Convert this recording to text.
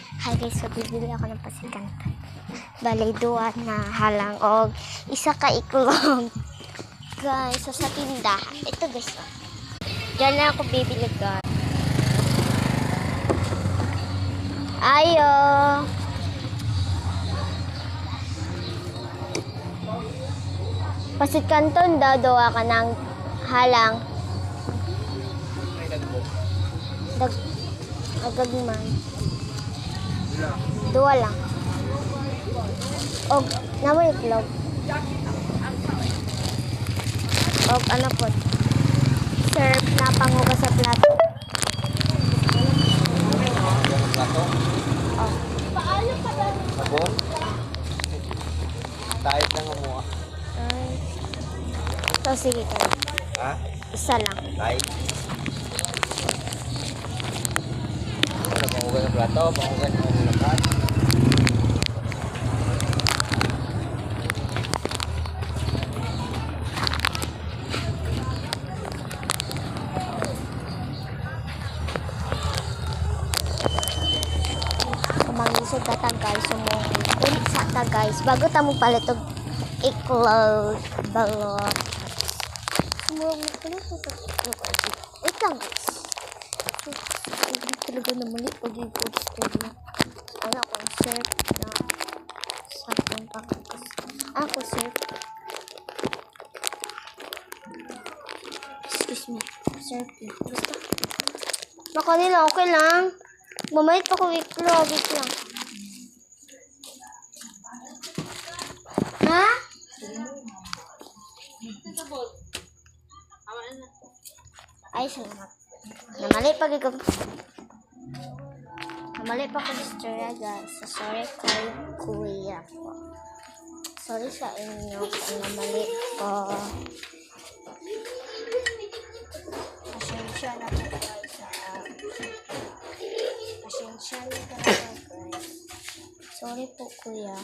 Hi guys, so bibili ako ng pasikantan. Balay duwa na halang og isa ka iklog. Guys, so sa tindahan. Ito guys. Diyan na ako bibili guys. Ayo. Pasikanton daw duwa ka ng halang. Agagman. Dua lang. Og namoy itlog. Og ano po? Serve na panguga sa plato. Plato? Oh. Sabon? Diet lang mo ah. So sige kayo. Ha? Isa lang. Diet? Ano, pangugan ng plato? Pangugan ng lakas? Mangisod ka ta guys, ulit sa ta guys. Bago ta mo palit og iklog balot. Sumong palit og iklog. Wait lang guys. Hindi talaga na mali pag i-post ko na. Ano akong surf na sa akong pangkas. Ako surf. Excuse me. Surf na. Basta. Baka nila okay lang. Mamait pa ko iklog. Wait lang. Ha? Ay, salamat. Namali pa ko. Namali pa ko istorya guys. Sorry kay kuya po. Sorry sa inyo kung namali ko. Pasensya na po guys. Pasensya na talaga guys. Sorry po kuya.